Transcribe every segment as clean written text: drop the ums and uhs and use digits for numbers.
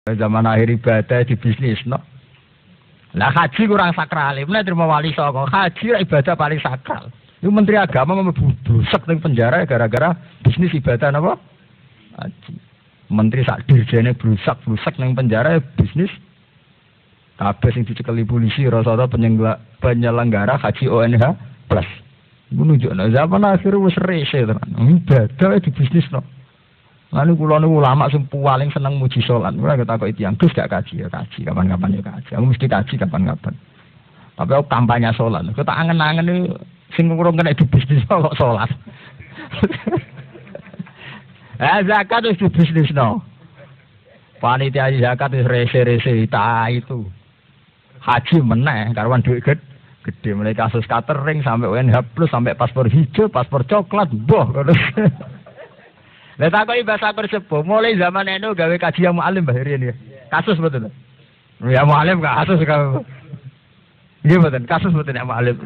Zaman akhir ibadah di bisnis, no. Lah haji kurang sakral, mana terima wali songo. Haji ibadah paling sakral. Itu Menteri Agama mau busuk ning penjara gara-gara bisnis ibadah apa? Haji. Menteri sak dirjene brusak ning penjara bisnis. Kabeh sing dicekeli polisi rasa-rasa penyelenggara haji ONH plus. Iku nunjukno zaman akhir wis rese tenan. Ibadah di bisnis, no. Lalu kula niku ulama sing paling seneng muji salat. Kula ketakoki tiyang, Gus gak kaji ya kaji, kapan-kapan ya kaji. Aku mesti kaji kapan-kapan. Tapi aku kampanye salat. Aku tak angen-angen niku sing kurang kena di bisnis kok salat. Zakat wis di bisnis no. Panitia zakat wis rese-rese ta itu. Haji meneh karuan duit gede mulai kasus catering sampai UNH plus sampai paspor hijau, paspor coklat, boh. Lah takoki bahasa Sepuh, mulai zaman NU gawe kajian mu'alim Mbah Riyen ya. Kasus betul. Ya mu'alim kasus ka. Nggih mboten, kasus mboten ya mu'alim.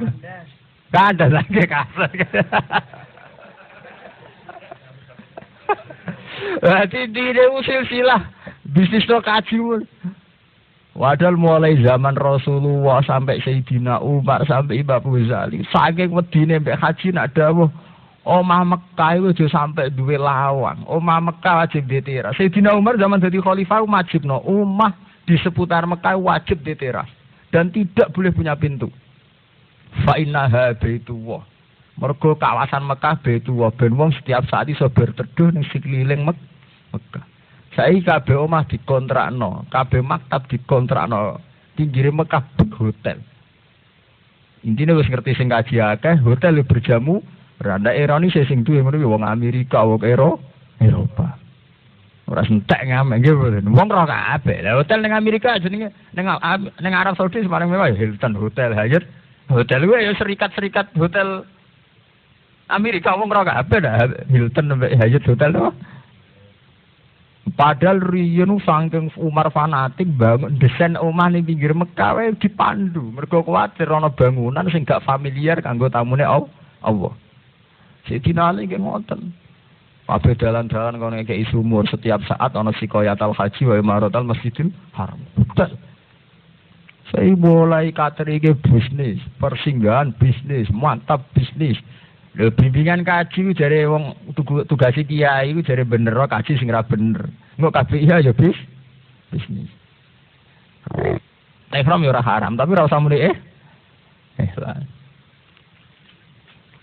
Ka ada lagi kasus. Berarti di usil silah bisnis to kaji. Padahal mulai zaman Rasulullah sampai Sayyidina Umar sampai Imam Ghazali, saking wedine mbek haji nak dawuh Omah Mekah itu aja sampai duwe lawang. Omah Mekah wajib diteras. Sayyidina Umar zaman jadi khalifah wajib no. Omah di seputar Mekah wajib diteras dan tidak boleh punya pintu. Fa innaha baitullah. Mergo kawasan Mekah baitullah ben wong setiap saat iso berteduh ning sekeliling Mekah. Saiki kabeh omah dikontrakno, kabeh maktab dikontrakno. Pinggire Mekah hotel. Intine wis ngerti sing kaji akeh, hotel berjamu. Randa ironi sing duwe meneh wong Amerika, wong Eropa. Ora entek ngamek nggih mboten. Wong ora kabeh. Lah hotel ning Amerika jenenge ning Arab Saudi sembarang mewah Hilton Hotel Hyatt. Hotel kuwi ya serikat-serikat hotel Amerika wong ora kabeh dah Hilton sampai Hyatt Hotel to. Padahal riyen saking Umar fanatik bangun desain omah ning pinggir Mekah wae dipandu. Mergo kuwatir ana bangunan sing gak familiar kanggo tamune Allah. Sayyidina Ali nggih ngoten. Kabeh dalan-dalan kono ngekeki sumur setiap saat ana sikoyatal haji wa imaratal Masjidil Haram. Betul. Saya mulai kateringe bisnis, persinggahan bisnis, mantap bisnis. Lho bimbingan kaji jare wong tugasi kiai iku jare bener kaji sing ra bener. Engko kabeh iya ya bisnis. Ihram ya ora haram, tapi ora usah muni lah.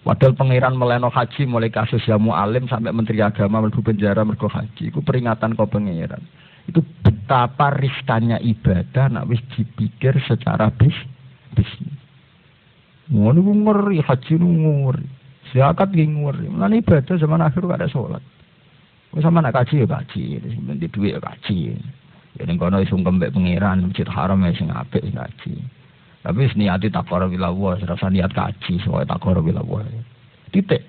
Padahal pangeran meleno haji mulai kasus Jamu Alim sampai Menteri Agama mlebu penjara mergo haji. Iku peringatan kok pangeran. Itu betapa riskannya ibadah nek wis dipikir secara bisnis. Ngono ku ngeri haji ngeri. Zakat ki ngeri. Lan ibadah zaman akhir gak ada salat. Wis sama nek kaji ya kaji, sing di dhuwit ya kaji. Ya ning kono wis sungkem mbek pangeran Masjid Haram sing apik kaji. Tapi niati takor bilawah, serasa niat kaji, soalnya takor bilawah. Titik.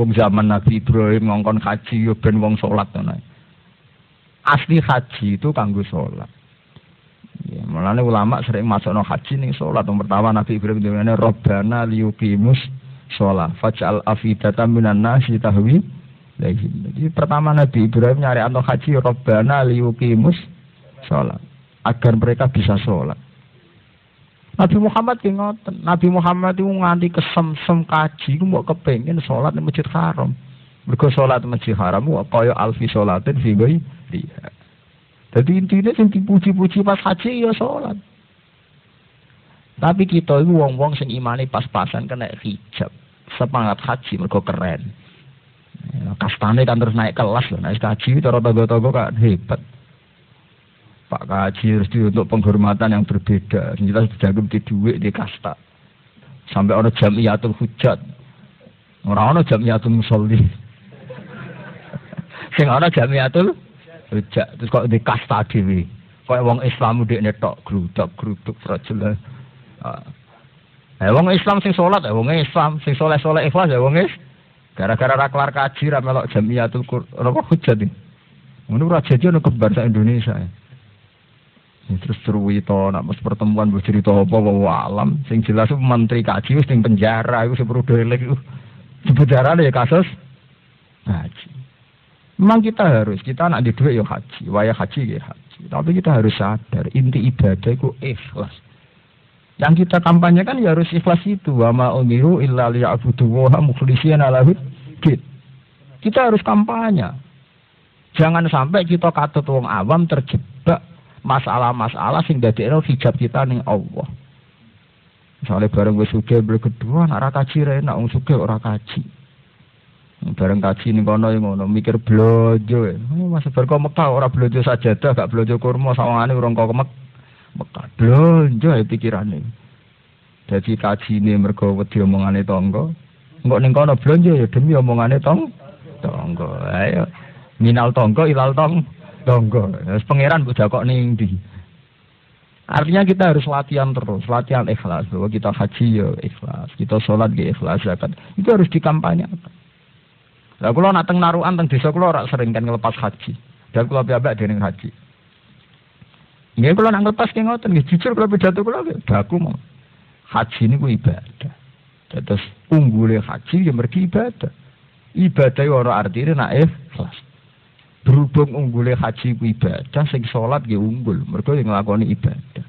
Wong zaman Nabi Ibrahim ngongkon kaji, yo ben wong sholat. Asli haji itu kanggo sholat. Ya, mulane ulama sering masukno haji ning sholat. Yang pertama Nabi Ibrahim dengan Rabbana liyuqimus sholat. Faj'al afidatan minan nasi tahwi. Jadi pertama Nabi Ibrahim nyari anto haji, Rabbana liyuqimus sholat. Agar mereka bisa sholat. Nabi Muhammad ki ngoten. Nabi Muhammad itu nganti kesemsem kaji ku mbok kepengin salat ning Masjid Haram. Mergo salat Masjid Haram ku kaya alfi salatin fi ghairi. Dadi intine sing dipuji-puji pas haji ya salat. Tapi kita iku wong-wong sing imane pas-pasan kena hijab. Semangat haji mergo keren. Kastane kan terus naik kelas lho. Nek haji cara tangga-tangga kan hebat. Pak Kaji harus untuk penghormatan yang berbeda. Jelas jagung di duit di kasta. Sampai orang jamiatul hujat. Orang jamiatul musolli. Sing orang jamiatul hujat. Terus kok di kasta dewi. Kok wong Islam udah netok geruduk frajul. Wong Islam sing sholat, wong Islam sing soleh ikhlas ya wong gara-gara ra kelar kaji ra melok jamiatul hujat iki. Ngono ora jajan kembar sak Indonesia. Terus cerita nak mas pertemuan bercerita apa alam sing jelas menteri kaji wis ning penjara iku sepuro delek iku di penjara ya kasus haji. Memang kita nak di duit ya haji, waya haji ya haji. haji. Tapi kita harus sadar, inti ibadah itu ikhlas. Yang kita kampanyekan ya harus ikhlas itu. Wa ma umiru illa liya'budullaha mukhlishina lahud-din. Kita harus kampanye. Jangan sampai kita katut wong awam terjebak masalah-masalah sing dadekno hijab kita ning Allah. Misalnya bareng wis sugih berkedua ora kaji ra enak wong sugih ora kaji. Bareng kaji ning kono ngono mikir blojo. Mas bar kok Mekah ora blojo sajadah gak blojo kurma sawangane urung kok Mekah. Blojo pikirane. Dadi kajine mergo wedi omongane tangga. Engko ning kono blonjo ya demi omongane tangga. Ayo minal tangga ilal tangga. Wis pangeran mbok dakok ning ndi. Artinya kita harus latihan terus, latihan ikhlas. Bahwa kita haji ya ikhlas, kita sholat ya ikhlas, zakat. Itu harus dikampanyekan. Lah kula nak teng narukan teng desa kula ora sering kan ngelepas haji. Dan kula piyambak dening haji. Nggih kula nak ngelepas ki ngoten nggih jujur kula pidato kula baku mau. Haji niku ibadah. Terus unggule haji ya mergi ibadah. Ibadah ora artine nak ikhlas. Berhubung unggule haji ku ibadah, sing sholat ya unggul, mergo yang nglakoni ibadah.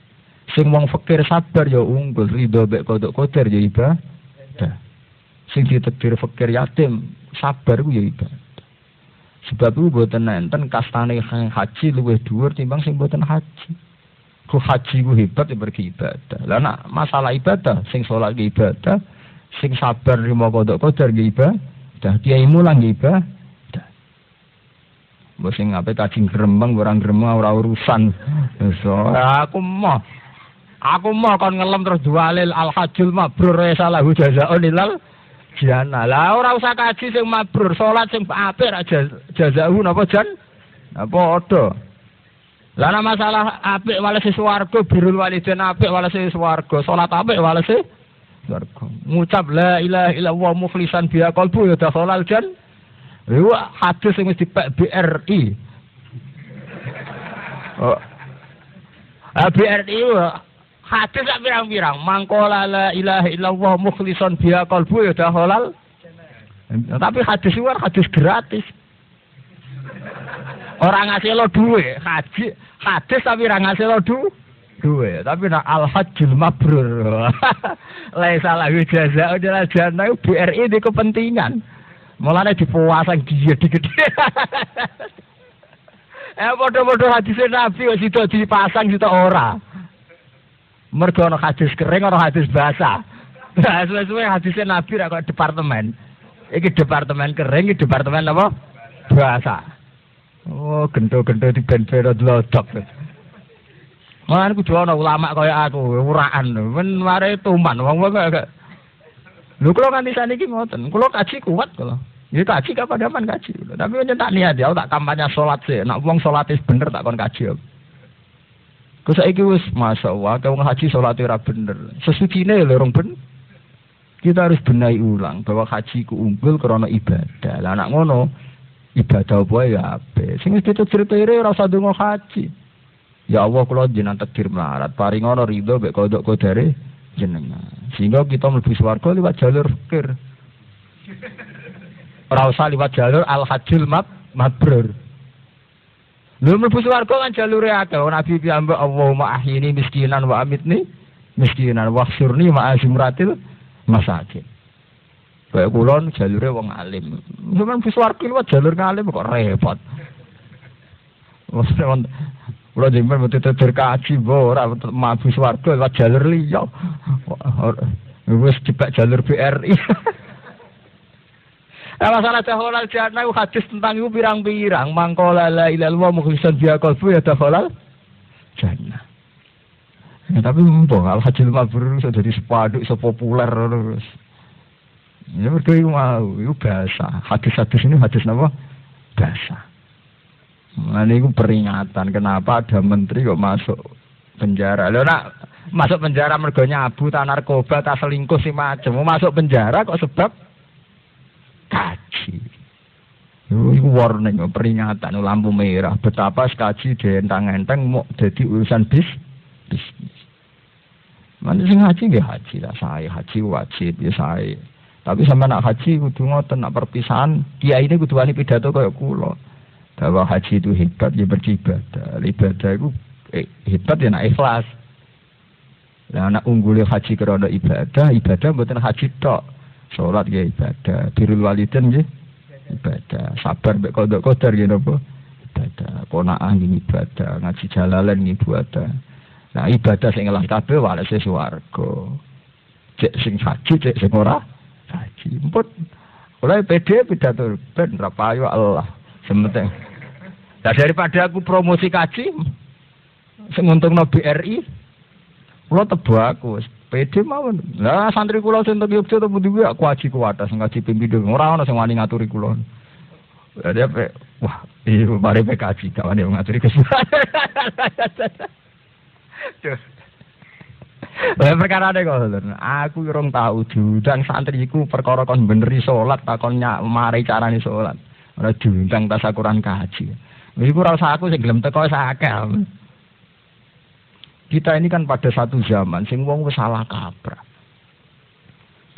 Sing wong fakir sabar ya unggul, ridho mek kodok koder ya ibadah. Sing ditakdir fakir yatim sabar ku ya ibadah. Sebab itu mboten enten kastane haji luwih dhuwur timbang sing mboten haji. Ku haji ku hebat ya mergi ibadah. Lah nek masalah ibadah, sing sholat ya ibadah, sing sabar rimo kodok koder ya ibadah, kiai mulang ya ibadah. Mbok sing ape kajing gremeng ora urusan. So, aku mau kon ngelem terus jualil al hajjul mabrur salahu jazaa'un ilal jannah. Lah ora usah kaji sing mabrur, salat sing apik ra jazaa'u napa jan? Apa padha. Lah nek masalah apik walese swarga, birrul walidain apik walese swarga, salat apik walese swarga. Ngucap la ilaha illallah mukhlishan biha qalbu ya dakhalal jannah. Lha hadis sing wis dipek BRI. Oh. BRI hadis sak pirang-pirang, mangkola la ilaha illallah mukhlishan biha qalbu ya dakhalal. Tapi hadis itu hadis gratis. Orang ngasih lo duit, hadis tapi orang ngasih lo duit. Tapi nak al hajjul mabrur. Laisa lahu jazaa'un ilal jannah BRI di kepentingan. Mulane dipuasang dia digede. Padha-padha hadis Nabi kok sida dipasang sida ora. Mergo ana hadis kering ana hadis basah. Nah, suwe-suwe hadis Nabi ra kok departemen. Iki departemen kering, iki departemen apa? Basah. Oh, gento-gento di ben-ben lodok. Mulane kudu ana ulama kaya aku, uraan. Men mare tuman wong-wong kok. Lho kula nganti saniki ngoten. Kula kaji kuat kula. Ya kaji kapan-kapan kaji. Tapi yo tak niat ya tak kampanye salat sih. Nek wong salate bener tak kon kaji. Ku saiki wis masyaallah wong haji salate ora bener. Sesucine lho rong ben. Kita harus benahi ulang bahwa haji ku unggul karena ibadah. Lah nek ngono ibadah apa ya ape. Sing wis diceritere ora usah ndonga haji. Ya Allah kula jenengan takdir melarat. Paring ana ridho mek kodok kodare jenengan. Sehingga kita mlebu swarga liwat jalur fikir. Ora usah liwat jalur al-hajjul mabrur. Lha mlebu swarga kan jalure akeh. Nabi piyambak Allahumma ahyini miskinan wa amitni miskinan wa khsurni ma'a zumratil masakin. Kaya kula jalure wong alim. Sampeyan mlebu swarga liwat jalur ngalim kok repot. Kula jenengan mesti terkaji ora mlebu swarga liwat jalur liya. Wis dipek jalur BRI. Masalah dakhalal jannah hadis tentang itu pirang-pirang. Mangkola la ilaha illallah mukhlishan biha qalbu ya dakhalal jannah. Ya, tapi mbok al hajjul mabrur iso dadi sepaduk iso populer terus. Ya mergo mau iku bahasa. Hadis-hadis ini hadis napa? Bahasa. Nah ini peringatan kenapa ada menteri kok masuk penjara. Lho nak masuk penjara mergo nyabu ta narkoba ta selingkuh si macem. Masuk penjara kok sebab kaji. Itu warning, peringatan, lampu merah. Betapa kaji dientang-enteng mau jadi urusan bisnis. Mana sing haji ya haji lah, saya haji wajib ya saya. Tapi sama nak haji kudu ngoten nak perpisahan. Kiai ini kudu wani pidato kaya kula. bahwa haji itu hebat ya beribadah. Ibadah itu hebat ya nak ikhlas. Lah anak unggul haji karena ibadah mboten haji tok. Salat ya ibadah, birrul walidain nggih ibadah, sabar mek qadar nggih napa? Ibadah, qanaah nggih ibadah, ngaji jalalan nggih ibadah. Nah ibadah sing ngelah kabeh walese swarga. Cek sing haji, cek sing ora haji. Emput. Oleh PD pidato ben ra payu Allah. Sementing. Nah daripada aku promosi kaji sing untungno BRI, kula tebo aku PD mawon. Lah santri kula sing teng Yogyakarta pundi kuwi aku haji kuwatas ngaji pimpinan ora ana sing wani ngaturi kula. Jadi apa? Wah, iya mari PKJ kawan yang ngaturi kesulitan. Lah perkara ada kok, aku urung tahu diundang santriku perkara kon beneri salat takon mari carane salat. Ora diundang tasakuran kaji. Iku ora usah aku sing gelem teko sakeh. Kita ini kan pada satu zaman sing wong wis salah kaprah.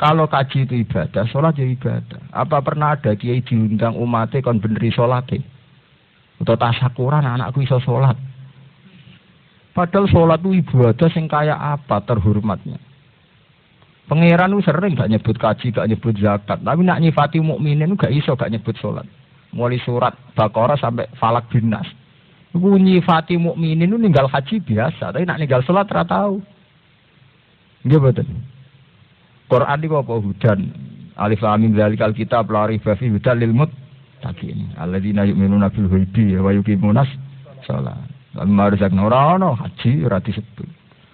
Kalau kaji itu ibadah, salat ya ibadah. Apa pernah ada kiai diundang umatnya kon beneri salate? Atau tasakuran anakku iso salat? Padahal sholat itu ibadah sing kaya apa terhormatnya. Pangeran itu sering gak nyebut kaji, gak nyebut zakat. Tapi nak nyifati mukminin itu gak iso gak nyebut sholat. Mulai surat Baqarah sampai Falak bin Nas. Itu nyifati mukminin itu ninggal haji biasa. Tapi nak ninggal sholat ora tahu. Nggih betul. Quran itu apa? Hudan. Alif lam mim dzalikal kitab la raiba fihi hudal lil muttaqin. Alladzina yu'minuna bil ghaibi wa yuqimunas shalah. Marusak norono haji ora disebut.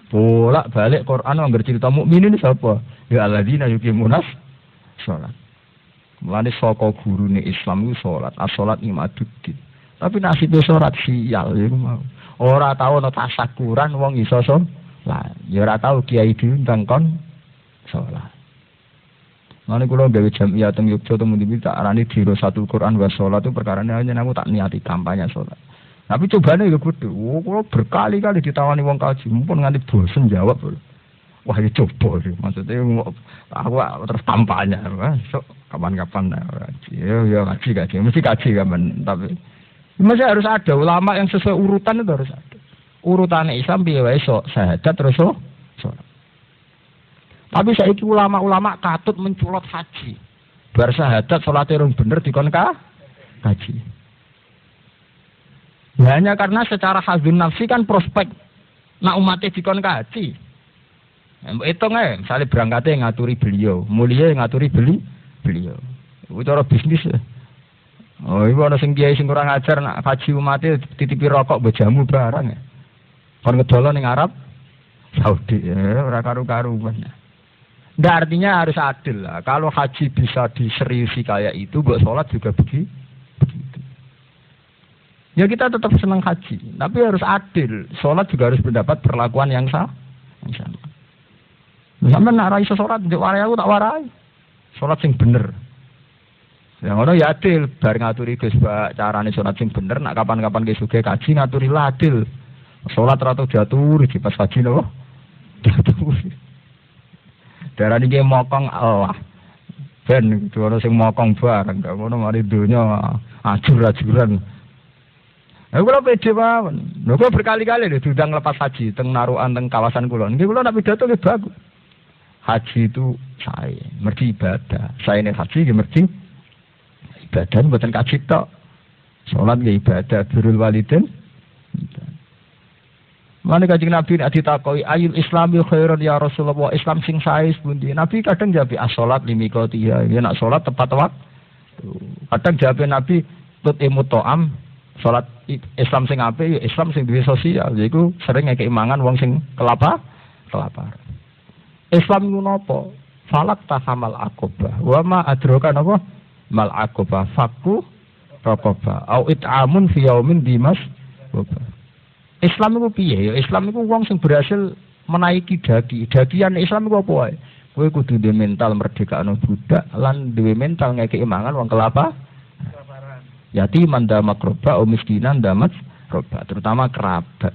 Bolak balik Quran anggar cerita mukminin sapa? Ya alladzina yuqimunas shalat. Mulane saka gurune Islam iku salat, as-salat imaduddin. Tapi nasibé salat sial iku mau. Ora tau ana tasakuran wong iso salat. Ya ora tau kiai diundang kon salat. Mulane kula gawe jamiah teng Yogyakarta mung tak arani dirasatul Quran wa salat itu perkarane hanya aku tak niati kampanye salat. Tapi cobane ya kudu. Kula berkali-kali ditawani wong kaji, mumpun nganti bosen jawab. Wah, ya coba sih. Maksudnya aku terus kampanye. Sok kapan-kapan kaji. Ya kaji. Mesti kaji kapan. Tapi masih harus ada ulama yang sesuai urutan itu harus ada. Urutannya Islam piye wae sok syahadat terus sholat. Tapi saiki ulama-ulama katut menculot haji. Bar syahadat salate rung bener dikon kaji. Hanya karena secara hazun nafsi kan prospek nak umatnya dikon kaji. Hitung aja, misalnya berangkatnya ngaturi beliau, mulia ngaturi beliau. Itu cara bisnis ya. Oh, ibu ada sing kiai sing kurang ajar nak kaji umatnya titipi rokok bejamu barang ya. Kon ngedolo ning Arab Saudi ya, ora karu-karuan. Nggak artinya harus adil lah. Kalau haji bisa diseriusi kayak itu, buat sholat juga begitu. Ya kita tetap senang haji, tapi harus adil. Sholat juga harus mendapat perlakuan yang sama. Sampai nak rai sholat, warai aku tak warai. Sholat sing bener. Yang orang ya adil, bar ngaturi Gus Pak carane sholat sing bener. Nak kapan-kapan ke suge kaji ngaturi lah adil. Sholat ratu diaturi, di pas haji loh diaturi. Darah ini mokong Allah. Ben itu orang sing mokong bareng, gak ngono mari dunya ajur-ajuran. Aku kalau pede mawon, aku berkali-kali deh diundang lepas haji, teng naruhan teng kawasan kulon. Nggih kula nak pidato nggih bagus. Haji itu saya, mergi ibadah. Saya ini haji nggih mergi ibadah mboten kaji tok. Salat nggih ibadah, birrul walidain. Mane Kanjeng Nabi nek ditakoki ayul islami khairun ya Rasulullah, Islam sing sae pundi? Nabi kadang jawab as-salat limikotiha, ya nak salat tepat waktu. Kadang jawab Nabi tut imutoam. Salat Islam sing apik ya Islam sing duwe sosial, yaiku sering ngekeki mangan wong sing kelaparan. Islam iku napa? Falak tahamal aqobah. Wa ma adraka napa? Mal aqobah fakku raqabah. Au it'amun fi yaumin dimas. Islam iku piye? Ya Islam iku wong sing berhasil menaiki daki. Dakian Islam iku apa wae? Kowe kudu duwe mental merdekakno budak lan duwe mental ngekeki mangan wong kelaparan. Yatiman damat roba, miskinan damat roba, terutama kerabat.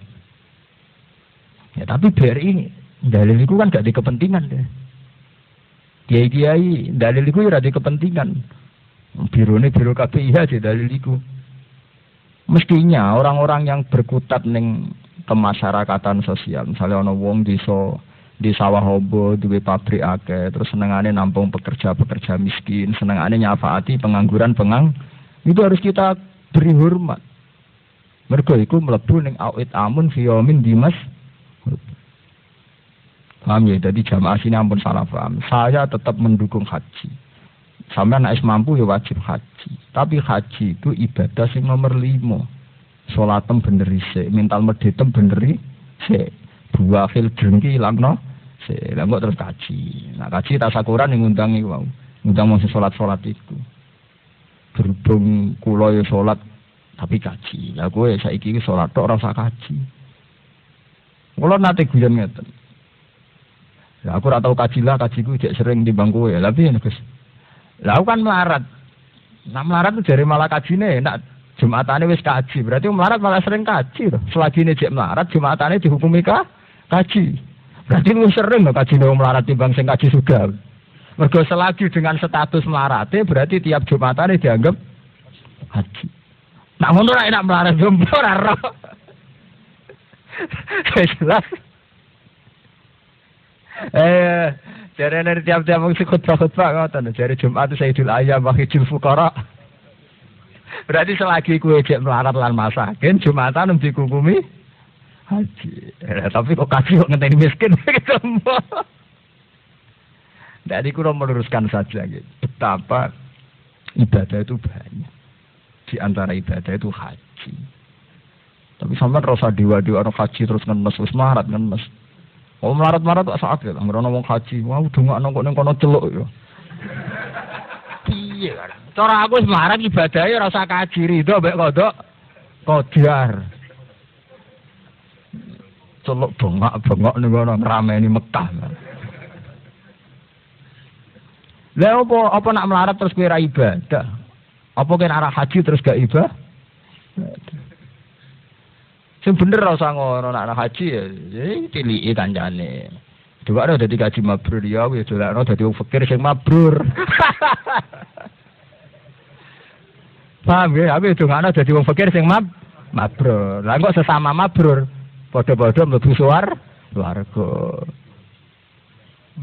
Ya tapi BRI ini dalil itu kan gak ada kepentingan deh. Kiai dalil itu ya ada kepentingan. Biro KPIH aja dalil itu. Mestinya orang-orang yang berkutat ning kemasyarakatan sosial, misalnya ana wong di sawah hobo, duwe pabrik akeh, terus senengane nampung pekerja-pekerja miskin, senengane nyafaati pengangguran itu harus kita beri hormat. Mergo iku mlebu ning awit amun fiyamin dimas. Paham ya? Jadi jamaah sini ampun salah paham. Saya tetap mendukung haji. Sampai anak mampu ya wajib haji. Tapi haji itu ibadah sing nomor 5. Sholatem bener isik, mental medetem bener isik. Dua khil drengki ilangno. Lah kok terus kaji. Nah kaji tasakuran yang ngundang iku mau. Ngundang mung salat-salat iku. Berhubung kula ya salat tapi kaji. Lah kowe saiki iki salat tok ora usah kaji. Kula nate guyon ngeten. Ya aku ora tau kaji lah, kajiku jek sering timbang kowe. Lah piye Gus? Lah kan melarat. Nah melarat itu jare malah kajine enak. Jumatane wis kaji. Berarti melarat malah sering kaji to. Selagi ini jek melarat Jumatane dihukumi kaji. Berarti lu sering lho kajine wong melarat timbang sing kaji sudah. Mergo selagi dengan status melarate berarti tiap Jumatane dianggap haji. Nak ngono ra enak melarat jompo ora ro. Jelas. Jare nek tiap-tiap wong sing khutbah ngoten, jare Jumat Sayyidul Ayyam wa Hijjul Fuqara. Berarti selagi kowe jek melarat lan masakin, Jumatan dikukumi haji. Tapi kok kaji kok ngenteni miskin ketemu. Jadi kula meluruskan saja gitu. Betapa ibadah itu banyak. Di antara ibadah itu haji. Tapi sampean rasa dewa-dewa ana haji terus ngenes wis melarat ngenes. Oh melarat-melarat tak saat ya, ngrono wong haji, wah dongakno kok ning kono celuk ya. Piye kan? Cara aku wis melarat ibadahe ora usah kaji rido mbek kodok kodar. Celuk bengak-bengok ning kono ngrameni Mekah. Lah apa nak melarat terus kowe ra ibadah? Apa kene arah haji terus gak ibadah? Sing bener ora usah ngono nek haji ya tiliki kancane. Dua ora dadi kaji mabrur ya wis dolakno dadi wong fakir sing mabrur. Paham ya, abi dongane dadi wong fakir sing mabrur. Lah kok sesama mabrur padha-padha mlebu swarga.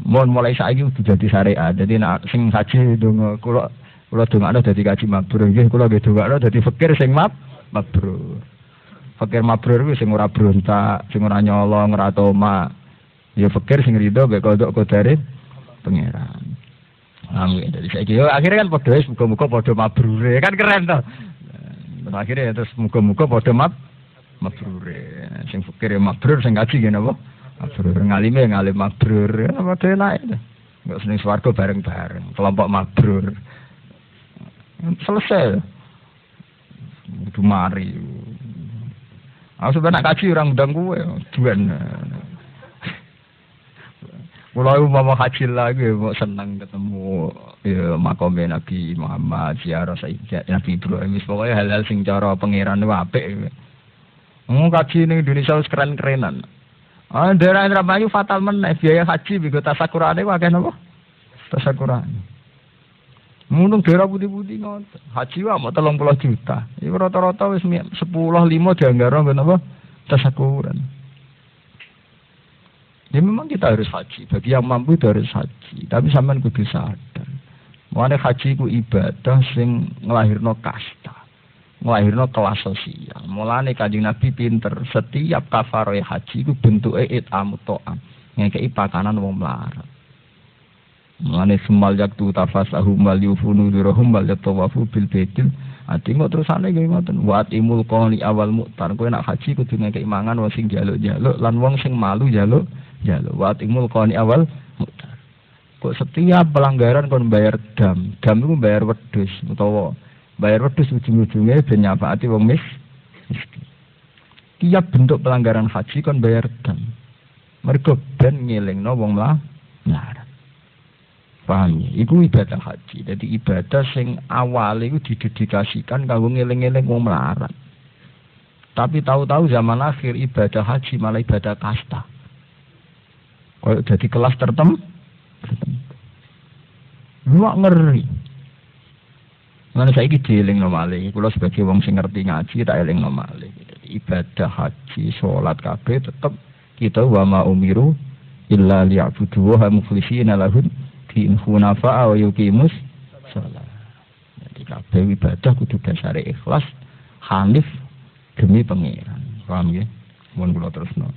Mun mulai saiki kudu dadi syariat. Dadi nek sing haji donga kula dongane dadi kaji mabrur nggih kula nggih dongane dadi fakir sing mabrur. Fakir mabrur kuwi sing ora brontak, sing ora nyolong, ora toma. Ya fakir sing rido mek kodok kodare pangeran. Amin. Dari saiki yo akhirnya kan padha wis muga-muga padha mabrure. Kan keren to. Nah, akhirnya terus muga-muga padha mabrure. Sing fakir ya mabrur, sing kaji ngene apa? Mabrur ngalime ngalim mabrur. Padha enak to. Enggak seneng swarga bareng-bareng, kelompok mabrur. Selesai. Kudu mari. Aku sebenarnya kaji orang undang gue, tuan. Mulai mau haji lagi, mau senang ketemu ya makomé Nabi Muhammad, ziarah Sayyidah Nabi Ibrahim, pokoknya hal-hal sing cara pangeran apik. Kaji ning Indonesia wis keren-kerenan. Daerah Indramayu fatal meneh biaya haji bigo tasakurane akeh napa? Tasakurane. Munung daerah putih-putih ngoten. Haji wae mau 30 juta. Iku rata-rata wis 10.5 dianggara nggon apa? Tasakuran. Ya memang kita harus haji. Bagi yang mampu itu harus haji. Tapi sampean kudu sadar. Mulane haji ku ibadah sing nglahirno kasta. Nglahirno kelas sosial. Mulane Kanjeng Nabi pinter. Setiap kafaroh haji ku bentuke it'am ta'am. Ngekeki pakanan wong melarat. Mulane semal yaktu tafasahu mal yufunu dirahum mal yatawafu bil baitil. Ati kok terusane nggih ngoten. Wa timul qali awal mu'tar. Kowe nak haji kudu ngekeki mangan wong sing njaluk-njaluk lan wong sing malu njaluk. Wa timul qali awal mu'tar. Kok setiap pelanggaran kon bayar dam. Dam iku bayar wedhus utawa bayar wedhus ujung-ujunge ben nyafaati wong miskin. Tiap bentuk pelanggaran haji kon bayar dam. Mergo ben ngelingno wong melarat. Paham ya? Iku ibadah haji. Jadi ibadah sing awal itu didedikasikan kanggo ngeling-eling wong melarat. Tapi tahu-tahu zaman akhir ibadah haji malah ibadah kasta. Kalau jadi kelas tertentu. Lu ngeri. Mana saya iki dielingno malih. Kula sebagai wong sing ngerti ngaji tak elingno malih. Ibadah haji, salat kabeh tetep kita wa ma umiru illa liya'budu wa mukhlishina lahud din hunafa wa yuqimus shalah. Jadi kabeh ibadah kudu dasare ikhlas, hanif demi pangeran. Paham nggih? Mun kula terusno.